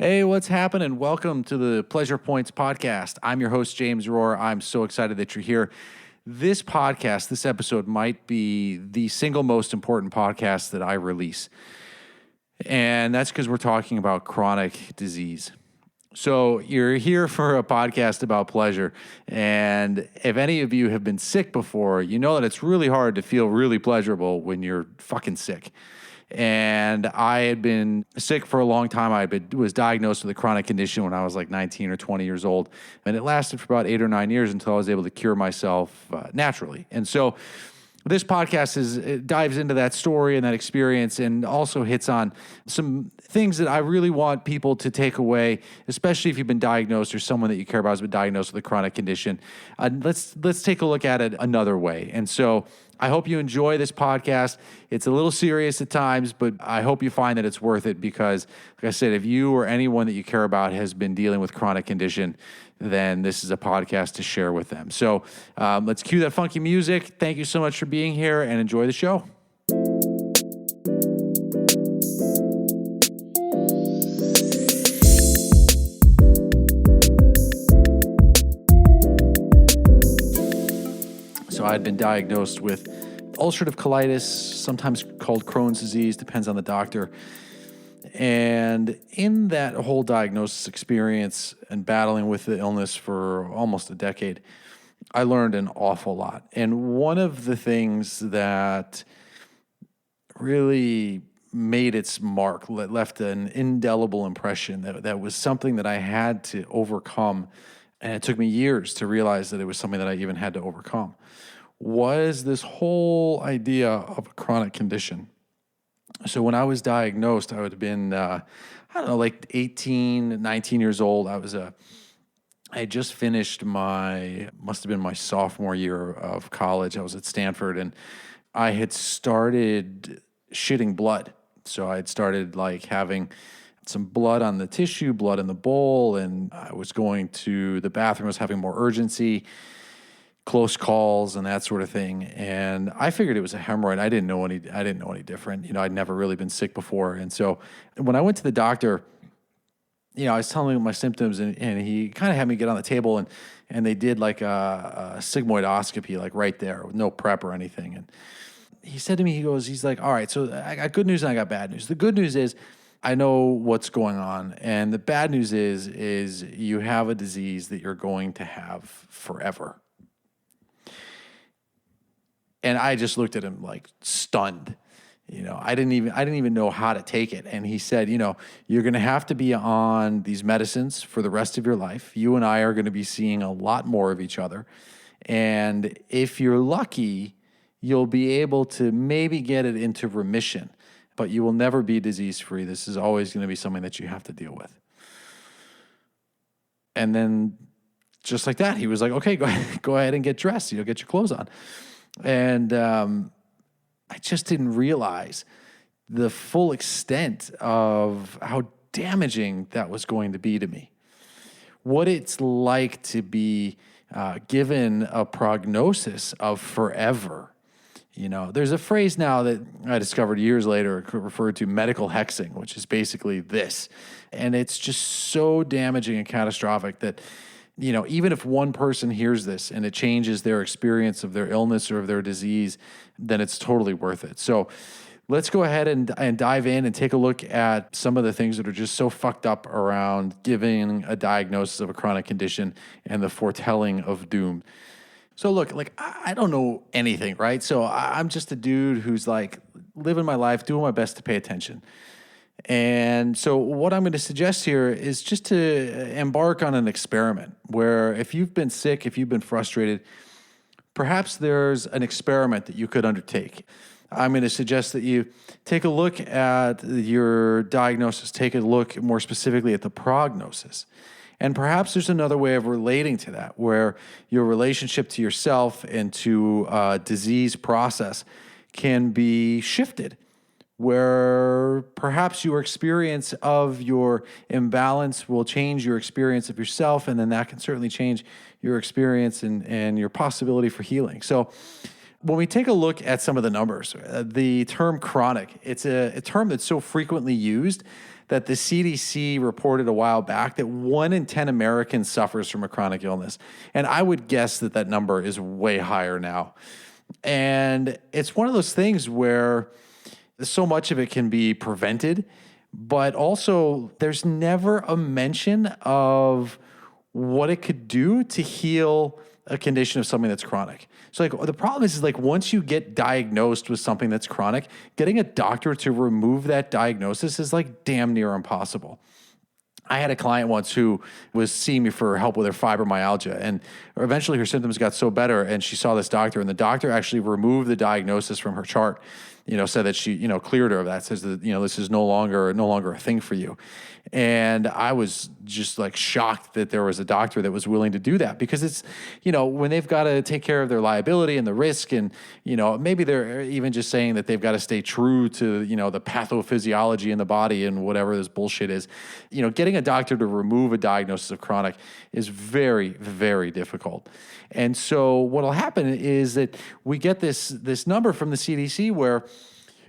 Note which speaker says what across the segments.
Speaker 1: Hey, what's happening? Welcome to the Pleasure Points podcast. I'm your host, James Rohr. I'm so excited that you're here. This podcast, this episode might be the single most important podcast that I release. And that's because we're talking about chronic disease. So you're here for a podcast about pleasure. And if any of you have been sick before, you know that it's really hard to feel really pleasurable when you're fucking sick. And I had been sick for a long time. Was diagnosed with a chronic condition when I was like 19 or 20 years old. And it lasted for about 8 or 9 years until I was able to cure myself naturally. And so this podcast it dives into that story and that experience and also hits on some things that I really want people to take away, especially if you've been diagnosed or someone that you care about has been diagnosed with a chronic condition. Let's take a look at it another way. And so I hope you enjoy this podcast. It's a little serious at times, but I hope you find that it's worth it because, like I said, if you or anyone that you care about has been dealing with chronic condition, then this is a podcast to share with them. So let's cue that funky music. Thank you so much for being here and enjoy the show. So I had been diagnosed with ulcerative colitis, sometimes called Crohn's disease, depends on the doctor. And in that whole diagnosis experience and battling with the illness for almost a decade, I learned an awful lot. And one of the things that really made its mark, left an indelible impression, that was something that I had to overcome, and it took me years to realize that it was something that I even had to overcome, was this whole idea of a chronic condition. So when I was diagnosed, I would have been, like 18, 19 years old. I had just finished must have been my sophomore year of college. I was at Stanford, and I had started shitting blood. So I had started like having some blood on the tissue, blood in the bowl, and I was going to the bathroom. I was having more urgency, close calls and that sort of thing. And I figured it was a hemorrhoid. I didn't know any different. I'd never really been sick before. And so when I went to the doctor, I was telling him my symptoms, and he kind of had me get on the table, and they did like a sigmoidoscopy, like right there with no prep or anything. And he said to me, he's like, all right, so I got good news and I got bad news. The good news is I know what's going on. And the bad news is you have a disease that you're going to have forever. And I just looked at him like stunned. I didn't even know how to take it. And he said, you're going to have to be on these medicines for the rest of your life. You and I are going to be seeing a lot more of each other. And if you're lucky, you'll be able to maybe get it into remission, but you will never be disease-free. This is always going to be something that you have to deal with. And then just like that, he was like, okay, go ahead and get dressed, get your clothes on. And I just didn't realize the full extent of how damaging that was going to be to me. What it's like to be given a prognosis of forever. There's a phrase now that I discovered years later referred to medical hexing, which is basically this. And it's just so damaging and catastrophic that even if one person hears this and it changes their experience of their illness or of their disease, then it's totally worth it. So let's go ahead and dive in and take a look at some of the things that are just so fucked up around giving a diagnosis of a chronic condition and the foretelling of doom. So look, I don't know anything, right? So I'm just a dude who's like living my life, doing my best to pay attention. And so what I'm going to suggest here is just to embark on an experiment where if you've been sick, if you've been frustrated, perhaps there's an experiment that you could undertake. I'm going to suggest that you take a look at your diagnosis, take a look more specifically at the prognosis. And perhaps there's another way of relating to that where your relationship to yourself and to a disease process can be shifted, where perhaps your experience of your imbalance will change your experience of yourself, and then that can certainly change your experience and your possibility for healing. So when we take a look at some of the numbers, the term chronic, it's a term that's so frequently used that the CDC reported a while back that 1 in 10 Americans suffers from a chronic illness. And I would guess that that number is way higher now. And it's one of those things where so much of it can be prevented, but also there's never a mention of what it could do to heal a condition of something that's chronic. So like the problem is like once you get diagnosed with something that's chronic, getting a doctor to remove that diagnosis is like damn near impossible. I had a client once who was seeing me for help with her fibromyalgia, and eventually her symptoms got so better and she saw this doctor, and the doctor actually removed the diagnosis from her chart, said that she, cleared her of that, says that, this is no longer a thing for you. And I was just like shocked that there was a doctor that was willing to do that, because it's, when they've got to take care of their liability and the risk, and, maybe they're even just saying that they've got to stay true to, the pathophysiology in the body and whatever this bullshit is, getting a doctor to remove a diagnosis of chronic is very, very difficult. And so what'll happen is that we get this number from the CDC where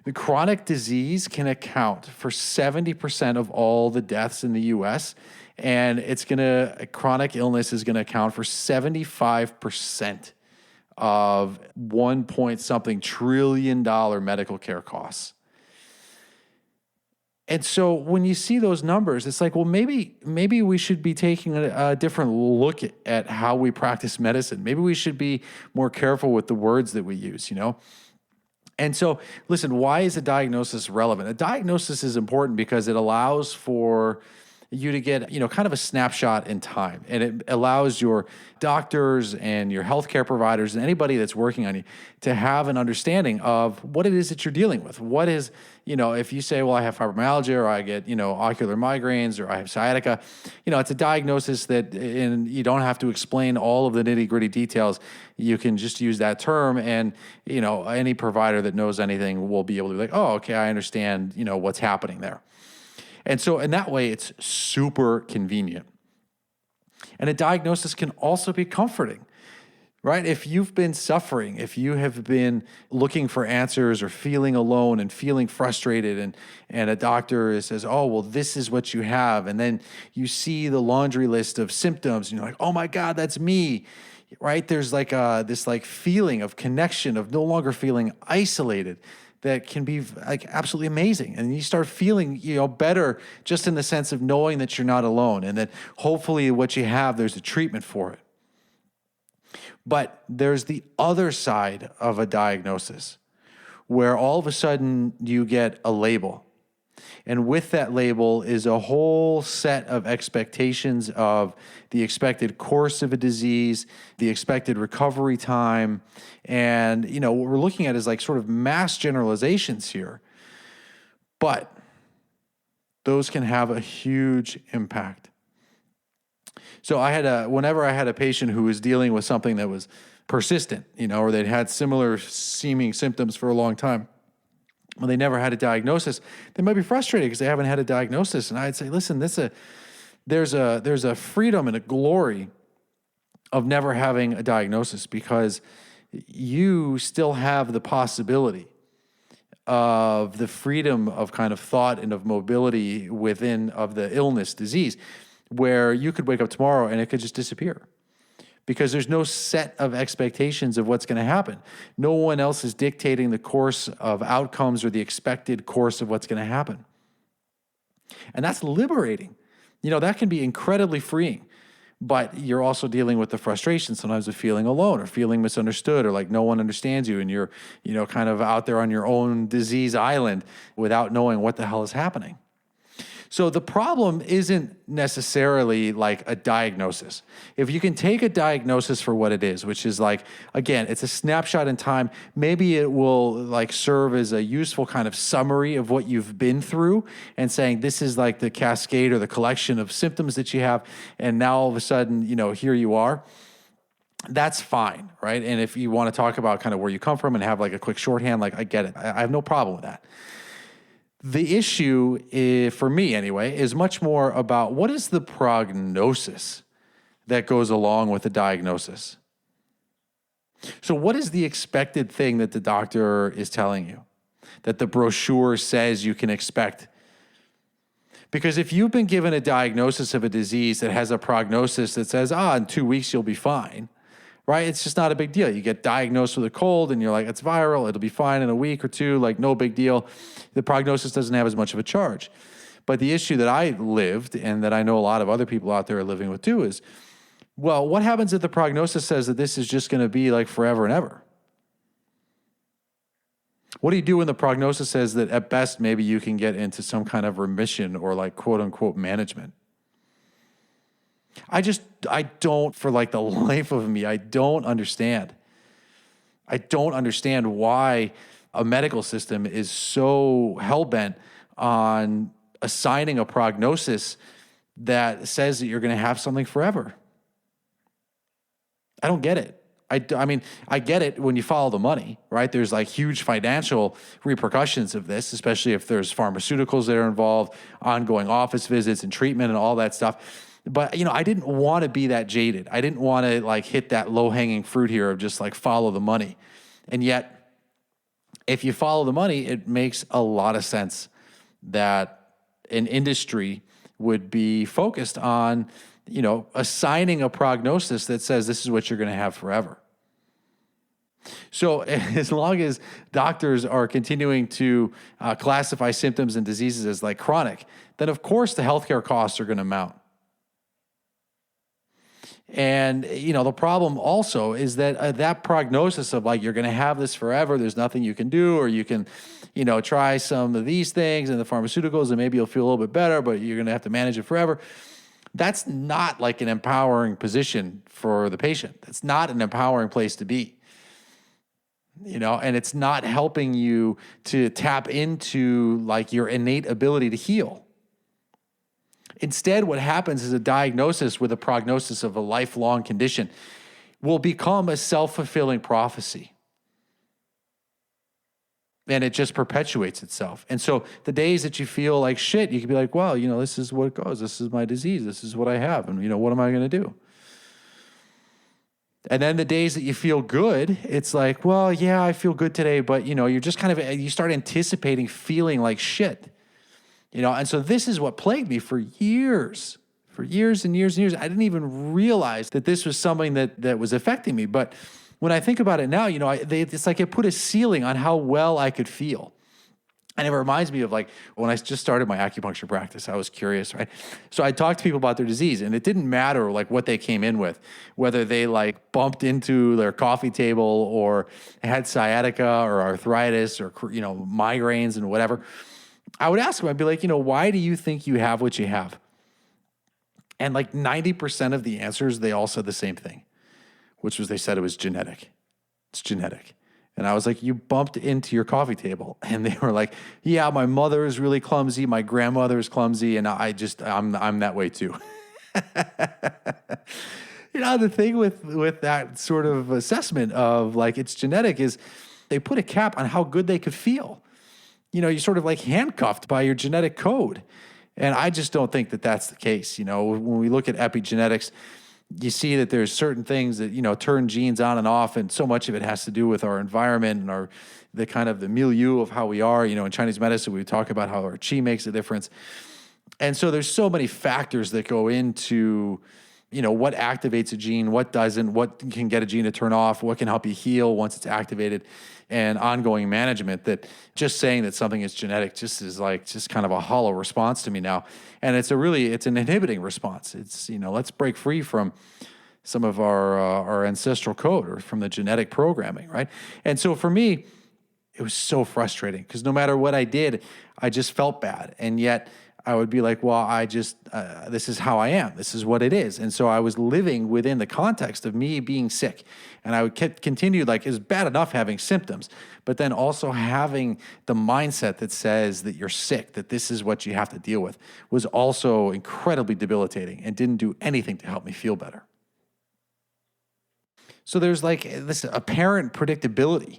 Speaker 1: the chronic disease can account for 70% of all the deaths in the US, and chronic illness is going to account for 75% of 1 point something trillion dollar medical care costs. And so when you see those numbers, it's like, well, maybe we should be taking a different look at how we practice medicine. Maybe we should be more careful with the words that we use, And so, listen, why is a diagnosis relevant? A diagnosis is important because it allows for you to get, kind of a snapshot in time. And it allows your doctors and your healthcare providers and anybody that's working on you to have an understanding of what it is that you're dealing with. What is, if you say, well, I have fibromyalgia, or I get, ocular migraines, or I have sciatica, it's a diagnosis and you don't have to explain all of the nitty-gritty details. You can just use that term, and, any provider that knows anything will be able to be like, oh, okay, I understand, what's happening there. And so in that way, it's super convenient. And a diagnosis can also be comforting, right? If you've been suffering, if you have been looking for answers or feeling alone and feeling frustrated, and a doctor says, oh, well, this is what you have. And then you see the laundry list of symptoms and you're like, oh my God, that's me, right? There's like this feeling of connection, of no longer feeling isolated, that can be like absolutely amazing. And you start feeling, better just in the sense of knowing that you're not alone, and that hopefully what you have, there's a treatment for it. But there's the other side of a diagnosis where all of a sudden you get a label. And with that label is a whole set of expectations of the expected course of a disease, the expected recovery time. And, what we're looking at is like sort of mass generalizations here. But those can have a huge impact. So whenever I had a patient who was dealing with something that was persistent, or they'd had similar seeming symptoms for a long time, well, they never had a diagnosis, they might be frustrated because they haven't had a diagnosis. And I'd say, listen, there's a freedom and a glory of never having a diagnosis, because you still have the possibility of the freedom of kind of thought and of mobility within of the illness disease, where you could wake up tomorrow and it could just disappear. Because there's no set of expectations of what's going to happen. No one else is dictating the course of outcomes or the expected course of what's going to happen. And that's liberating. That can be incredibly freeing. But you're also dealing with the frustration sometimes of feeling alone or feeling misunderstood, or like no one understands you, and you're, kind of out there on your own disease island without knowing what the hell is happening. So the problem isn't necessarily like a diagnosis. If you can take a diagnosis for what it is, which is like, again, it's a snapshot in time, maybe it will like serve as a useful kind of summary of what you've been through, and saying this is like the cascade or the collection of symptoms that you have, and now all of a sudden, here you are. That's fine, right? And if you want to talk about kind of where you come from and have like a quick shorthand, like I get it. I have no problem with that. The issue, for me anyway, is much more about what is the prognosis that goes along with the diagnosis. So what is the expected thing that the doctor is telling you, that the brochure says you can expect? Because if you've been given a diagnosis of a disease that has a prognosis that says, in 2 weeks you'll be fine, right? It's just not a big deal. You get diagnosed with a cold and you're like, it's viral, it'll be fine in a week or two, like no big deal. The prognosis doesn't have as much of a charge. But the issue that I lived and that I know a lot of other people out there are living with too is, well, what happens if the prognosis says that this is just going to be like forever and ever? What do you do when the prognosis says that at best maybe you can get into some kind of remission or like quote unquote management? I don't, for like the life of me, I don't understand. I don't understand why a medical system is so hell-bent on assigning a prognosis that says that you're going to have something forever. I don't get it. I mean, I get it when you follow the money, right? There's like huge financial repercussions of this, especially if there's pharmaceuticals that are involved, ongoing office visits and treatment and all that stuff. But, I didn't want to be that jaded. I didn't want to like hit that low-hanging fruit here of just like follow the money. And yet, if you follow the money, it makes a lot of sense that an industry would be focused on, assigning a prognosis that says this is what you're going to have forever. So as long as doctors are continuing to classify symptoms and diseases as like chronic, then of course the healthcare costs are going to mount. And, the problem also is that that prognosis of like, you're going to have this forever, there's nothing you can do, or you can, try some of these things and the pharmaceuticals and maybe you'll feel a little bit better, but you're going to have to manage it forever. That's not like an empowering position for the patient. That's not an empowering place to be. And it's not helping you to tap into like your innate ability to heal. Instead, what happens is a diagnosis with a prognosis of a lifelong condition will become a self-fulfilling prophecy. And it just perpetuates itself. And so the days that you feel like shit, you can be like, well, this is what it goes. This is my disease. This is what I have. And, what am I going to do? And then the days that you feel good, it's like, well, yeah, I feel good today. But, you're just you start anticipating feeling like shit. And so this is what plagued me for years and years and years. I didn't even realize that this was something that was affecting me. But when I think about it now, it's like it put a ceiling on how well I could feel. And it reminds me of like when I just started my acupuncture practice, I was curious, right? So I talked to people about their disease and it didn't matter like what they came in with, whether they like bumped into their coffee table or had sciatica or arthritis or, migraines and whatever. I would ask them, I'd be like, why do you think you have what you have? And like 90% of the answers, they all said the same thing, which was they said it was genetic. It's genetic. And I was like, you bumped into your coffee table. And they were like, yeah, my mother is really clumsy. My grandmother is clumsy. And I'm that way too. The thing with that sort of assessment of like, it's genetic is they put a cap on how good they could feel. You're sort of like handcuffed by your genetic code. And I just don't think that that's the case. When we look at epigenetics, you see that there's certain things that, turn genes on and off, and so much of it has to do with our environment and the kind of the milieu of how we are. In Chinese medicine, we talk about how our qi makes a difference. And so there's so many factors that go into, what activates a gene, what doesn't, what can get a gene to turn off, what can help you heal once it's activated, and ongoing management, that just saying that something is genetic just is like just kind of a hollow response to me now. And it's an inhibiting response. It's, let's break free from some of our ancestral code or from the genetic programming, right? And so for me, it was so frustrating because no matter what I did, I just felt bad. And yet I would be like, well, this is how I am. This is what it is. And so I was living within the context of me being sick. And I would continue, like, it's bad enough having symptoms, but then also having the mindset that says that you're sick, that this is what you have to deal with, was also incredibly debilitating and didn't do anything to help me feel better. So there's like this apparent predictability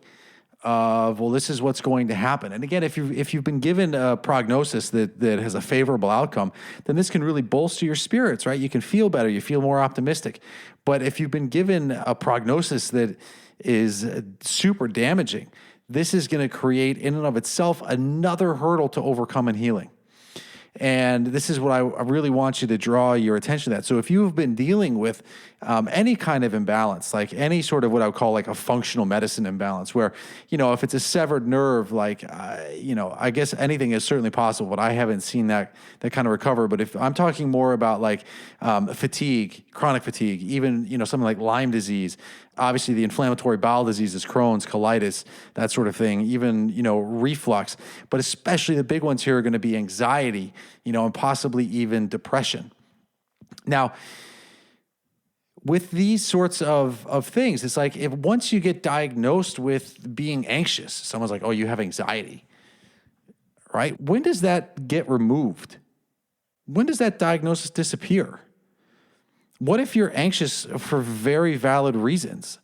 Speaker 1: of, well, this is what's going to happen. And again, if you've been given a prognosis that has a favorable outcome, then this can really bolster your spirits, right? You can feel better, you feel more optimistic. But if you've been given a prognosis that is super damaging, this is going to create in and of itself another hurdle to overcome in healing. And this is what I really want you to draw your attention to that. So if you've been dealing with any kind of imbalance, like any sort of what I would call like a functional medicine imbalance, where, if it's a severed nerve, like, I guess anything is certainly possible, but I haven't seen that kind of recover. But if I'm talking more about like fatigue, chronic fatigue, even, something like Lyme disease, obviously the inflammatory bowel diseases, Crohn's, colitis, that sort of thing, even, reflux, but especially the big ones here are going to be anxiety, and possibly even depression. Now, with these sorts of things, it's like if once you get diagnosed with being anxious, someone's like, oh, you have anxiety, right? When does that get removed? When does that diagnosis disappear? What if you're anxious for very valid reasons?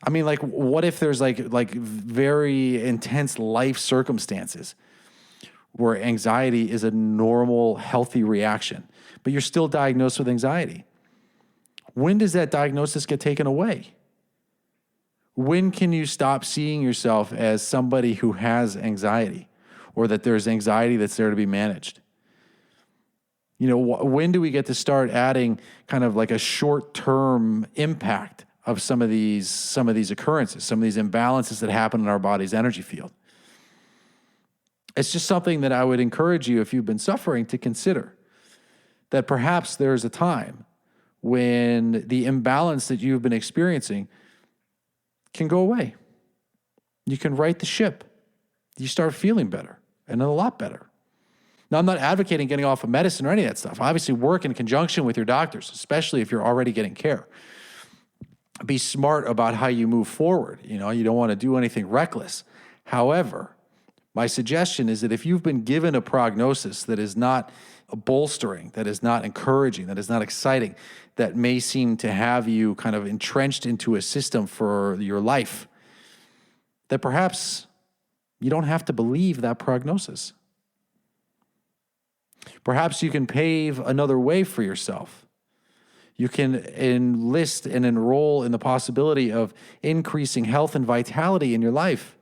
Speaker 1: I mean, like, what if there's like very intense life circumstances where anxiety is a normal, healthy reaction, but you're still diagnosed with anxiety? When does that diagnosis get taken away? When can you stop seeing yourself as somebody who has anxiety, or that there's anxiety that's there to be managed? When do we get to start adding kind of like a short-term impact of some of these occurrences, some of these imbalances that happen in our body's energy field? It's just something that I would encourage you, if you've been suffering, to consider, that perhaps there's a time when the imbalance that you've been experiencing can go away. You can right the ship. You start feeling better, and a lot better. Now, I'm not advocating getting off of medicine or any of that stuff. Obviously, work in conjunction with your doctors, especially if you're already getting care. Be smart about how you move forward. You don't want to do anything reckless. However, my suggestion is that if you've been given a prognosis that is not bolstering, that is not encouraging, that is not exciting, that may seem to have you kind of entrenched into a system for your life, that perhaps you don't have to believe that prognosis. Perhaps you can pave another way for yourself. You can enlist and enroll in the possibility of increasing health and vitality in your life.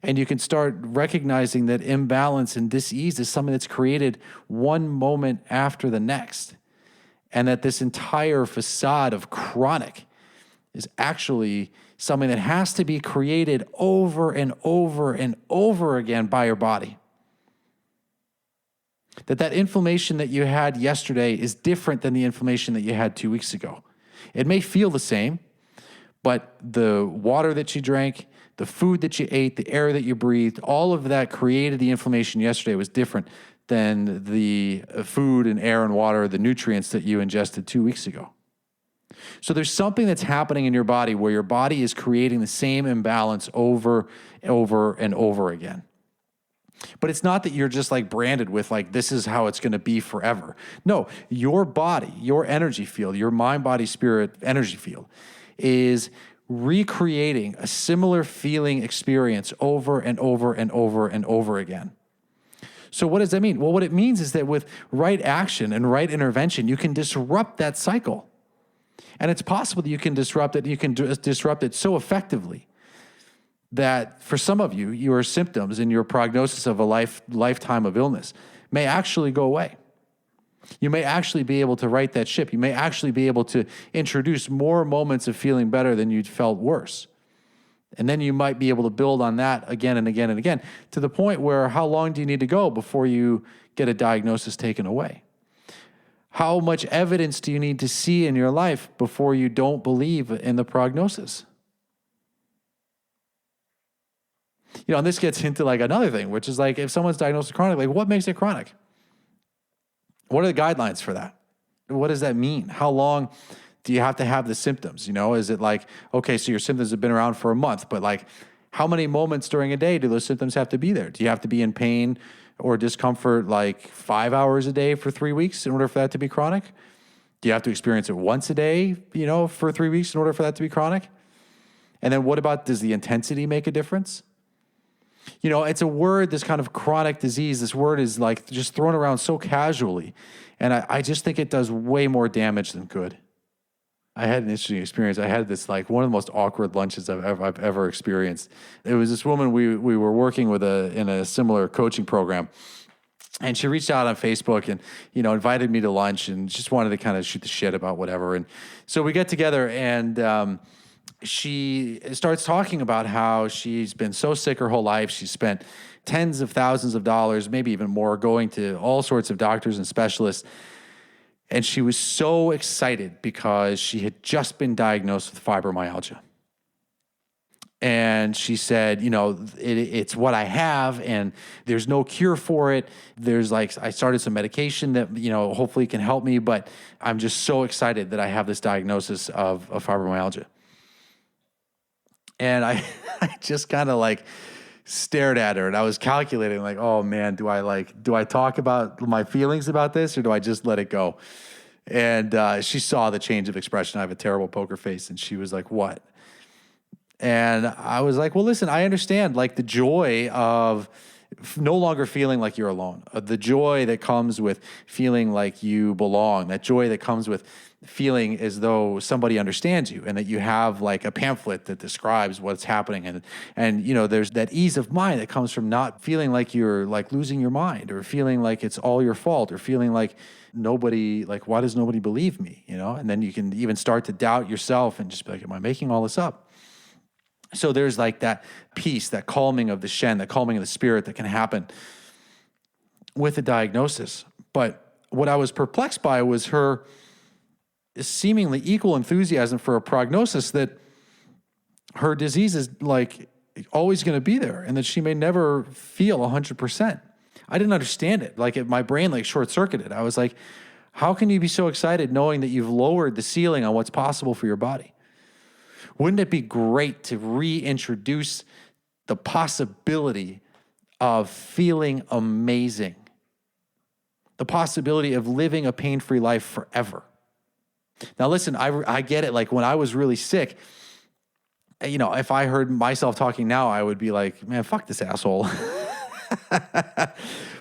Speaker 1: And you can start recognizing that imbalance and dis-ease is something that's created one moment after the next. And that this entire facade of chronic is actually something that has to be created over and over and over again by your body. That inflammation that you had yesterday is different than the inflammation that you had 2 weeks ago. It may feel the same, but the water that you drank, the food that you ate, the air that you breathed, all of that created the inflammation yesterday was different than the food and air and water, the nutrients that you ingested 2 weeks ago. So there's something that's happening in your body where your body is creating the same imbalance over and over again. But it's not that you're just like branded with like, this is how it's going to be forever. No, your body, your energy field, your mind, body, spirit energy field is recreating a similar feeling experience over and over and over and over again. So what does that mean? Well, what it means is that with right action and right intervention, you can disrupt that cycle. And it's possible that you can disrupt it. You can disrupt it so effectively that for some of you, your symptoms and your prognosis of a lifetime of illness may actually go away. You may actually be able to right that ship. You may actually be able to introduce more moments of feeling better than you'd felt worse. And then you might be able to build on that again and again and again to the point where how long do you need to go before you get a diagnosis taken away? How much evidence do you need to see in your life before you don't believe in the prognosis? And this gets into like another thing, which is like if someone's diagnosed with chronic, like what makes it chronic? What are the guidelines for that? What does that mean? How long do you have to have the symptoms? Is it like, okay, so your symptoms have been around for a month, but like how many moments during a day do those symptoms have to be there? Do you have to be in pain or discomfort like 5 hours a day for 3 weeks in order for that to be chronic? Do you have to experience it once a day, for 3 weeks in order for that to be chronic? And then what about, does the intensity make a difference? It's a word, this kind of chronic disease, this word is like just thrown around so casually. And I just think it does way more damage than good. I had an interesting experience. I had this like one of the most awkward lunches I've ever experienced. It was this woman we were working with in a similar coaching program. And she reached out on Facebook and, invited me to lunch and just wanted to kind of shoot the shit about whatever. And so we get together and she starts talking about how she's been so sick her whole life. She's spent tens of thousands of dollars, maybe even more, going to all sorts of doctors and specialists. And she was so excited because she had just been diagnosed with fibromyalgia. And she said, it's what I have and there's no cure for it. There's I started some medication that, hopefully can help me, but I'm just so excited that I have this diagnosis of fibromyalgia. And I just kind of stared at her and I was calculating oh man, do I talk about my feelings about this or do I just let it go? And she saw the change of expression. I have a terrible poker face. And she was like, what? And I was like, well, listen, I understand the joy of no longer feeling like you're alone, the joy that comes with feeling like you belong, that joy that comes with feeling as though somebody understands you and that you have a pamphlet that describes what's happening. And there's that ease of mind that comes from not feeling like you're losing your mind or feeling like it's all your fault or feeling like nobody, why does nobody believe me? And then you can even start to doubt yourself and just be like, am I making all this up? So there's that peace, that calming of the Shen, that calming of the spirit that can happen with a diagnosis. But what I was perplexed by was her seemingly equal enthusiasm for a prognosis that her disease is always going to be there and that she may never feel 100%. I didn't understand it. My brain short-circuited. I was like, how can you be so excited knowing that you've lowered the ceiling on what's possible for your body? Wouldn't it be great to reintroduce the possibility of feeling amazing? The possibility of living a pain-free life forever. Now, listen, I get it. When I was really sick, if I heard myself talking now, I would be like, man, fuck this asshole.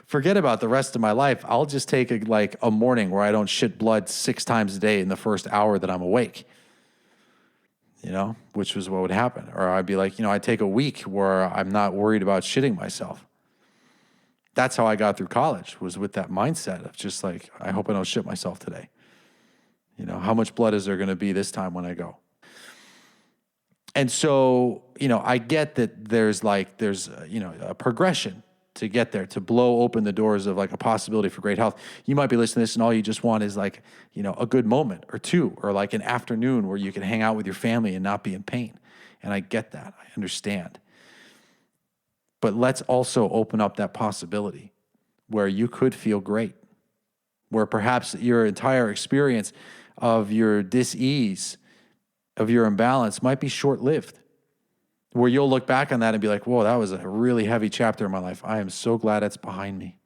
Speaker 1: Forget about the rest of my life. I'll just take a morning where I don't shit blood 6 times a day in the first hour that I'm awake. Which was what would happen. Or I'd be I'd take a week where I'm not worried about shitting myself. That's how I got through college, was with that mindset of just I hope I don't shit myself today. How much blood is there going to be this time when I go? And so, I get that there's a progression to get there, to blow open the doors of a possibility for great health. You might be listening to this and all you just want is a good moment or two, or an afternoon where you can hang out with your family and not be in pain. And I get that. I understand. But let's also open up that possibility where you could feel great, where perhaps your entire experience of your dis-ease, of your imbalance might be short-lived, where you'll look back on that and be like, whoa, that was a really heavy chapter in my life. I am so glad it's behind me.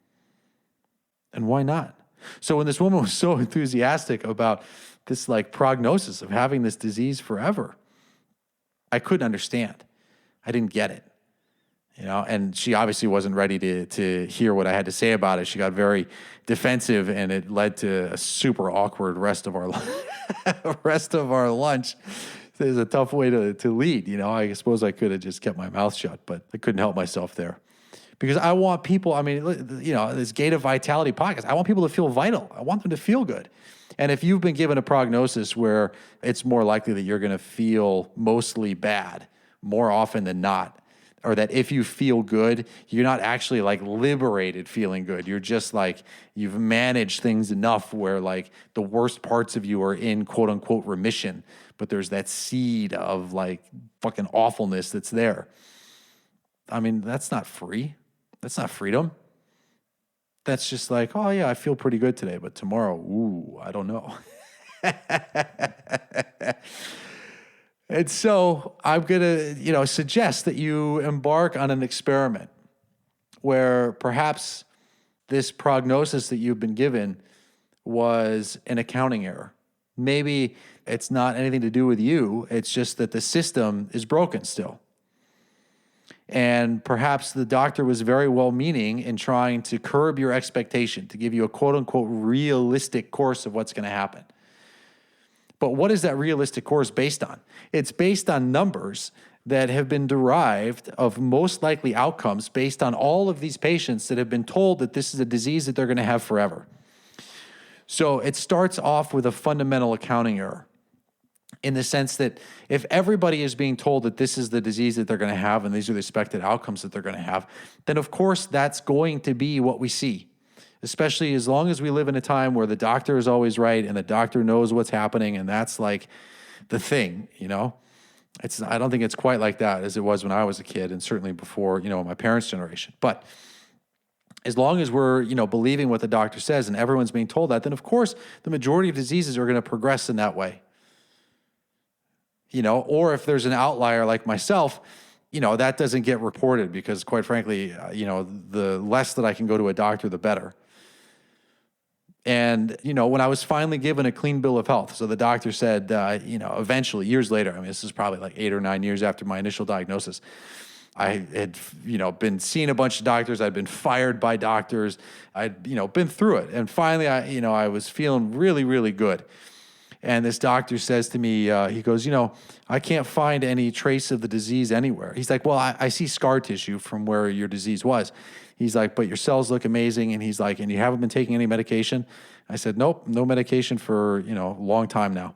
Speaker 1: And why not? So when this woman was so enthusiastic about this prognosis of having this disease forever, I couldn't understand. I didn't get it. And she obviously wasn't ready to hear what I had to say about it. She got very defensive and it led to a super awkward rest of our lunch. It was a tough way to lead. I suppose I could have just kept my mouth shut, but I couldn't help myself there. Because I want people, this Gate of Vitality podcast, I want people to feel vital. I want them to feel good. And if you've been given a prognosis where it's more likely that you're going to feel mostly bad more often than not, or that if you feel good, you're not actually liberated feeling good. You're just you've managed things enough where the worst parts of you are in quote unquote remission, but there's that seed of fucking awfulness that's there. That's not free. That's not freedom. That's just oh yeah, I feel pretty good today, but tomorrow, ooh, I don't know. And so I'm going to, suggest that you embark on an experiment where perhaps this prognosis that you've been given was an accounting error. Maybe it's not anything to do with you. It's just that the system is broken still. And perhaps the doctor was very well-meaning in trying to curb your expectation, to give you a quote-unquote realistic course of what's going to happen. But what is that realistic course based on? It's based on numbers that have been derived of most likely outcomes based on all of these patients that have been told that this is a disease that they're going to have forever. So it starts off with a fundamental accounting error, in the sense that if everybody is being told that this is the disease that they're going to have and these are the expected outcomes that they're going to have, then of course that's going to be what we see, especially as long as we live in a time where the doctor is always right and the doctor knows what's happening, and that's like the thing, you know? I don't think it's quite like that as it was when I was a kid, and certainly before, my parents' generation. But as long as we're, believing what the doctor says and everyone's being told that, then of course the majority of diseases are going to progress in that way. Or if there's an outlier like myself, that doesn't get reported because, quite frankly, the less that I can go to a doctor, the better. And, when I was finally given a clean bill of health, so the doctor said, eventually, years later, this is probably like 8 or 9 years after my initial diagnosis, I had, been seeing a bunch of doctors. I'd been fired by doctors. I'd, been through it. And finally, I was feeling really, really good. And this doctor says to me, he goes, I can't find any trace of the disease anywhere. He's like, well, I see scar tissue from where your disease was. He's like, but your cells look amazing. And he's like, and you haven't been taking any medication? I said, nope, no medication for, a long time now.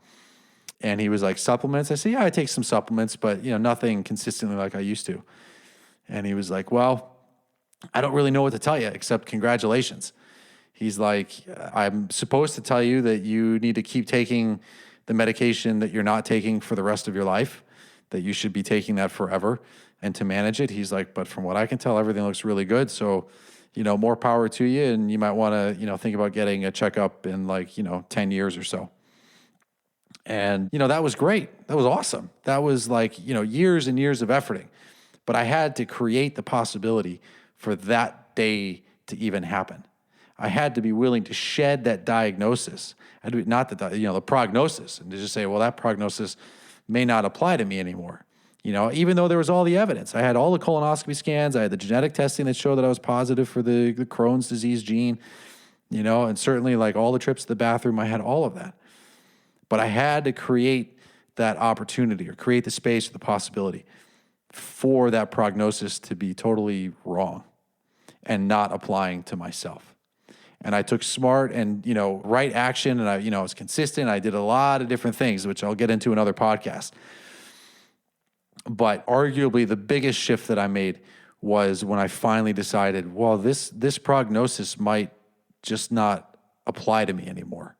Speaker 1: And he was like, supplements? I said, yeah, I take some supplements, but, nothing consistently like I used to. And he was like, well, I don't really know what to tell you except congratulations. He's like, I'm supposed to tell you that you need to keep taking the medication that you're not taking for the rest of your life, that you should be taking that forever and to manage it. He's like, but from what I can tell, everything looks really good. So, more power to you. And you might want to, think about getting a checkup in 10 years or so. And, that was great. That was awesome. That was years and years of efforting. But I had to create the possibility for that day to even happen. I had to be willing to shed that diagnosis, the prognosis, and to just say, well, that prognosis may not apply to me anymore. Even though there was all the evidence. I had all the colonoscopy scans. I had the genetic testing that showed that I was positive for the Crohn's disease gene, and certainly all the trips to the bathroom, I had all of that. But I had to create that opportunity or create the space or the possibility for that prognosis to be totally wrong and not applying to myself. And I took smart and, right action, and I was consistent. I did a lot of different things, which I'll get into another podcast. But arguably the biggest shift that I made was when I finally decided, well, this prognosis might just not apply to me anymore.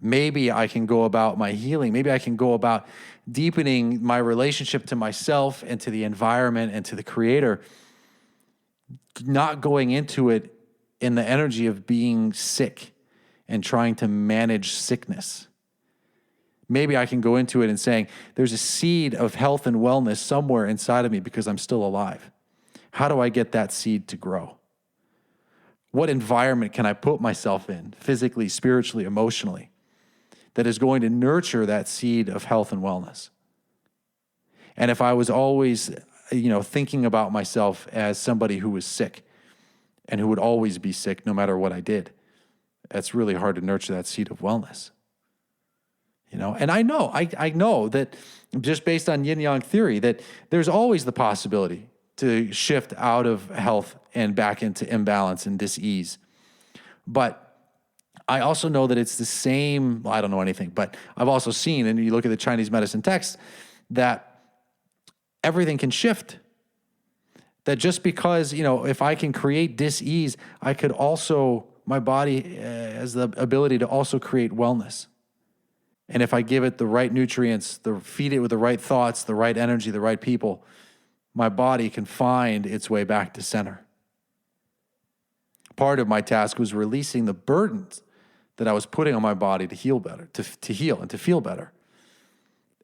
Speaker 1: Maybe I can go about my healing. Maybe I can go about deepening my relationship to myself and to the environment and to the Creator, not going into it in the energy of being sick and trying to manage sickness. Maybe I can go into it and saying, there's a seed of health and wellness somewhere inside of me because I'm still alive. How do I get that seed to grow? What environment can I put myself in, physically, spiritually, emotionally, that is going to nurture that seed of health and wellness? And if I was always, thinking about myself as somebody who was sick and who would always be sick no matter what I did, it's really hard to nurture that seed of wellness. And I know that just based on yin-yang theory, that there's always the possibility to shift out of health and back into imbalance and dis-ease. But I also know that it's the same, well, I don't know anything, but I've also seen, and you look at the Chinese medicine text, that everything can shift. That just because, if I can create dis-ease, I could also, my body has the ability to also create wellness. And if I give it the right nutrients, feed it with the right thoughts, the right energy, the right people, my body can find its way back to center. Part of my task was releasing the burdens that I was putting on my body to heal better, to heal and to feel better.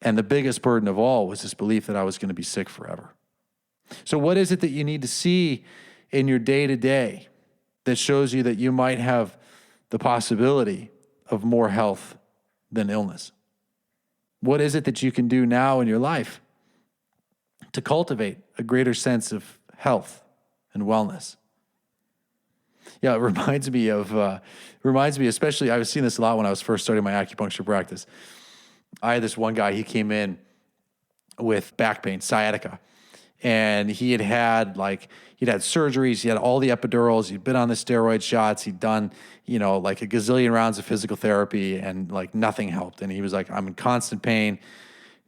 Speaker 1: And the biggest burden of all was this belief that I was going to be sick forever. So what is it that you need to see in your day-to-day that shows you that you might have the possibility of more health than illness? What is it that you can do now in your life to cultivate a greater sense of health and wellness? Yeah, it reminds me, especially, I was seeing this a lot when I was first starting my acupuncture practice. I had this one guy, he came in with back pain, sciatica. And he'd had surgeries, he had all the epidurals, he'd been on the steroid shots, he'd done, like a gazillion rounds of physical therapy, and like nothing helped. And he was like, I'm in constant pain,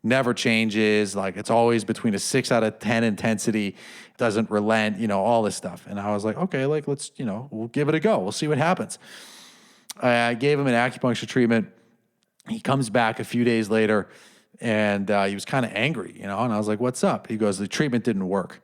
Speaker 1: never changes. Like it's always between a 6 out of 10 intensity, doesn't relent, all this stuff. And I was like, okay, like let's, we'll give it a go. We'll see what happens. I gave him an acupuncture treatment. He comes back a few days later, and he was kind of angry, and I was like, what's up? He goes, the treatment didn't work.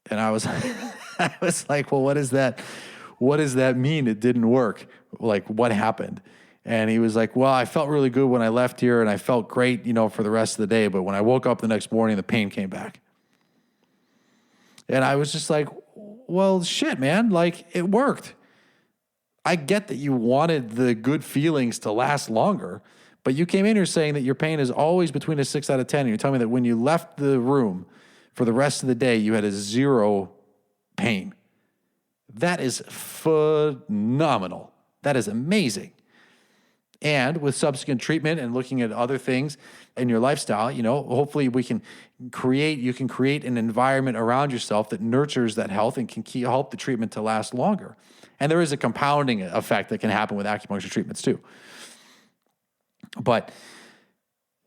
Speaker 1: And I was, I was like, well, what does that mean? It didn't work. Like, what happened? And he was like, well, I felt really good when I left here, and I felt great, for the rest of the day. But when I woke up the next morning, the pain came back. And I was just like, well, shit, man, like it worked. I get that you wanted the good feelings to last longer, but you came in here saying that your pain is always between a 6 out of 10. And you're telling me that when you left the room for the rest of the day, you had a 0 pain. That is phenomenal. That is amazing. And with subsequent treatment and looking at other things in your lifestyle, hopefully you can create an environment around yourself that nurtures that health and can help the treatment to last longer. And there is a compounding effect that can happen with acupuncture treatments too. But,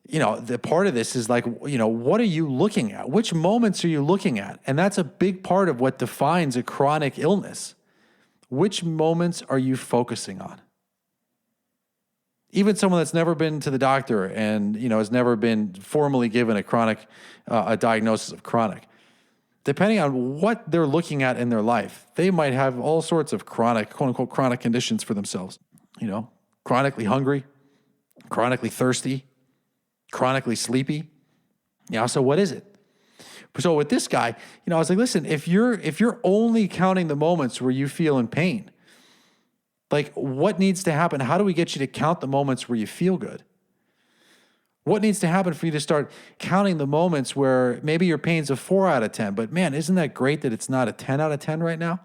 Speaker 1: the part of this is like, what are you looking at? Which moments are you looking at? And that's a big part of what defines a chronic illness. Which moments are you focusing on? Even someone that's never been to the doctor and, has never been formally given a diagnosis of chronic, depending on what they're looking at in their life, they might have all sorts of chronic, quote unquote, chronic conditions for themselves. Chronically hungry, chronically thirsty, chronically sleepy. So what is it? So with this guy, I was like, listen, if you're only counting the moments where you feel in pain, like what needs to happen? How do we get you to count the moments where you feel good? What needs to happen for you to start counting the moments where maybe your pain's a 4 out of 10, but man, isn't that great that it's not a 10 out of 10 right now?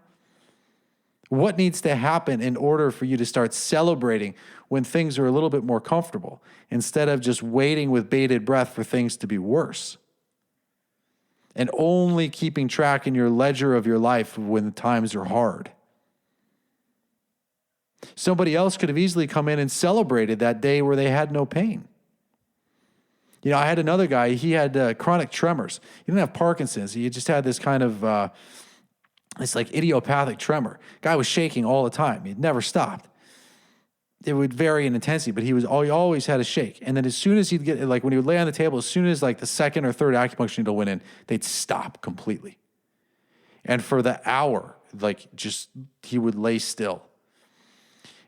Speaker 1: What needs to happen in order for you to start celebrating when things are a little bit more comfortable instead of just waiting with bated breath for things to be worse? And only keeping track in your ledger of your life when the times are hard. Somebody else could have easily come in and celebrated that day where they had no pain. I had another guy, he had chronic tremors. He didn't have Parkinson's. He just had this kind of, this like idiopathic tremor. Guy was shaking all the time. He'd never stopped. It would vary in intensity, but he always had a shake. And then as soon as he'd get, like when he would lay on the table, as soon as like the second or third acupuncture needle went in, they'd stop completely. And for the hour, he would lay still.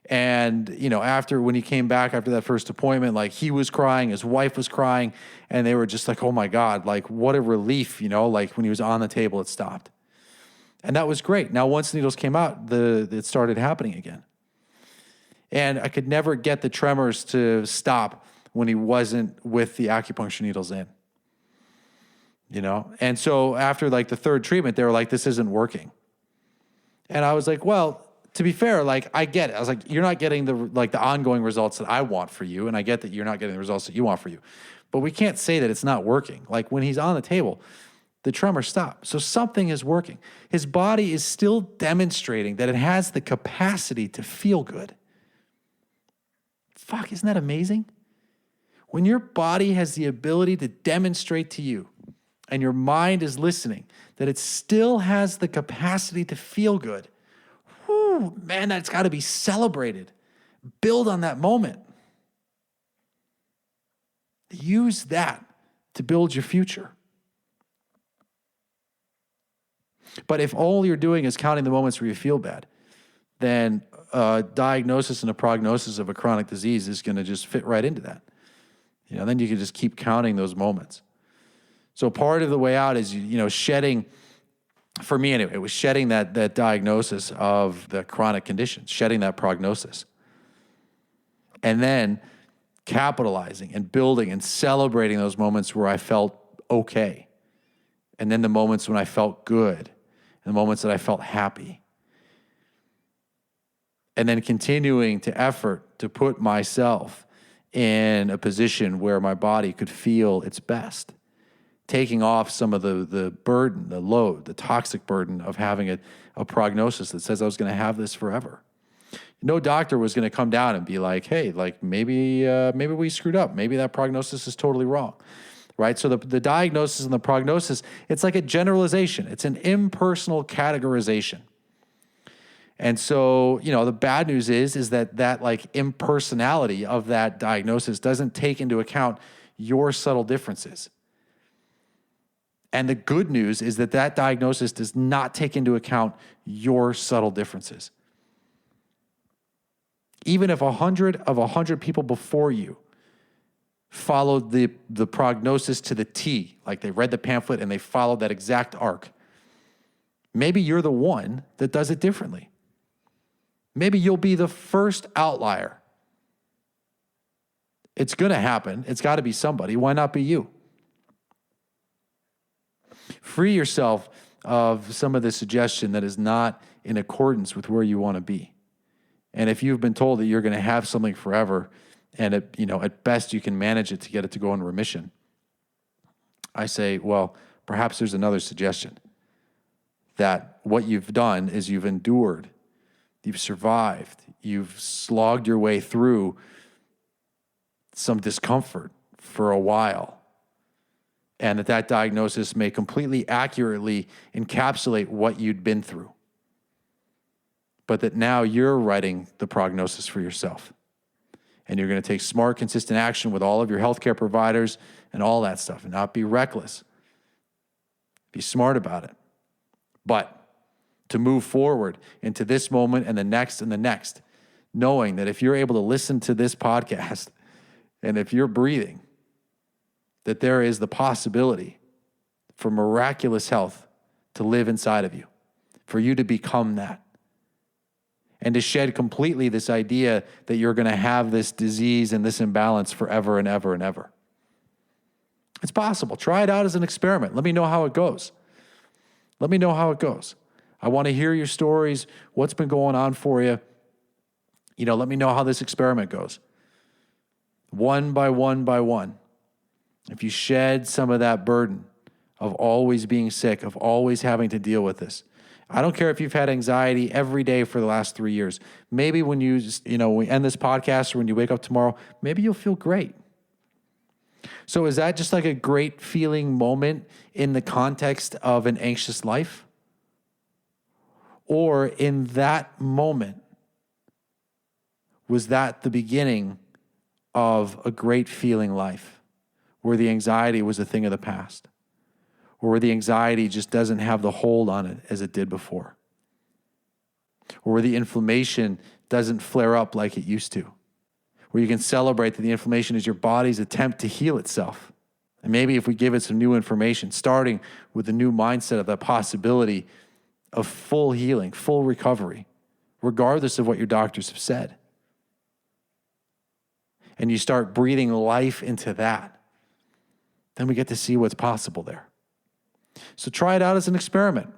Speaker 1: And, when he came back after that first appointment, like he was crying, his wife was crying, and they were just like, oh my God, like what a relief, like when he was on the table, it stopped. And that was great. Now, once the needles came out, it started happening again. And I could never get the tremors to stop when he wasn't with the acupuncture needles in, And so after like the third treatment, they were like, this isn't working. And I was like, well, to be fair, like I get it. I was like, you're not getting the ongoing results that I want for you. And I get that you're not getting the results that you want for you. But we can't say that it's not working. Like when he's on the table, the tremor stopped. So something is working. His body is still demonstrating that it has the capacity to feel good. Fuck, isn't that amazing? When your body has the ability to demonstrate to you and your mind is listening that it still has the capacity to feel good, whew, man, that's got to be celebrated. Build on that moment. Use that to build your future. But if all you're doing is counting the moments where you feel bad, then a diagnosis and a prognosis of a chronic disease is going to just fit right into that. Then you can just keep counting those moments. So part of the way out is, shedding, for me anyway, it was shedding that diagnosis of the chronic condition, shedding that prognosis. And then capitalizing and building and celebrating those moments where I felt okay. And then the moments when I felt good, and the moments that I felt happy. And then continuing to effort to put myself in a position where my body could feel its best. taking off some of the burden, the load, the toxic burden of having a prognosis that says I was going to have this forever. No doctor was going to come down and be like, hey, like maybe we screwed up. Maybe that prognosis is totally wrong, right? So the diagnosis and the prognosis, it's like a generalization. It's an impersonal categorization. And so, the bad news is that like impersonality of that diagnosis doesn't take into account your subtle differences. And the good news is that diagnosis does not take into account your subtle differences. Even if 100 of 100 people before you followed the prognosis to the T, like they read the pamphlet and they followed that exact arc, maybe you're the one that does it differently. Maybe you'll be the first outlier. It's going to happen. It's got to be somebody. Why not be you? Free yourself of some of the suggestion that is not in accordance with where you want to be. And if you've been told that you're going to have something forever, and at best you can manage it to get it to go in remission, I say, well, perhaps there's another suggestion. That what you've done is you've endured, you've survived, you've slogged your way through some discomfort for a while, and that diagnosis may completely accurately encapsulate what you'd been through. But that now you're writing the prognosis for yourself. And you're going to take smart, consistent action with all of your healthcare providers and all that stuff, and not be reckless. Be smart about it. But to move forward into this moment and the next, knowing that if you're able to listen to this podcast and if you're breathing, that there is the possibility for miraculous health to live inside of you, for you to become that. And to shed completely this idea that you're going to have this disease and this imbalance forever and ever and ever. It's possible. Try it out as an experiment. Let me know how it goes. Let me know how it goes. I want to hear your stories, what's been going on for you. Let me know how this experiment goes. One by one. If you shed some of that burden of always being sick, of always having to deal with this, I don't care if you've had anxiety every day for the last 3 years. Maybe when we end this podcast or when you wake up tomorrow, maybe you'll feel great. So is that just like a great feeling moment in the context of an anxious life? Or in that moment, was that the beginning of a great feeling life where the anxiety was a thing of the past? Or where the anxiety just doesn't have the hold on it as it did before? Or where the inflammation doesn't flare up like it used to? Where you can celebrate that the inflammation is your body's attempt to heal itself. And maybe if we give it some new information, starting with the new mindset of the possibility of full healing, full recovery, regardless of what your doctors have said. And you start breathing life into that, then we get to see what's possible there. So try it out as an experiment.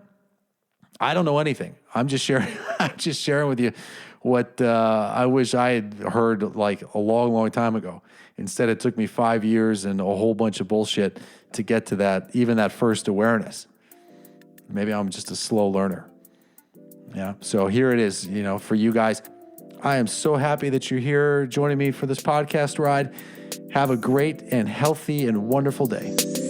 Speaker 1: I don't know anything. I'm just sharing. I'm just sharing with you what I wish I had heard like a long, long time ago. Instead, it took me 5 years and a whole bunch of bullshit to get to that, even that first awareness. Maybe I'm just a slow learner. Yeah. So here it is. For you guys, I am so happy that you're here joining me for this podcast ride. Have a great and healthy and wonderful day.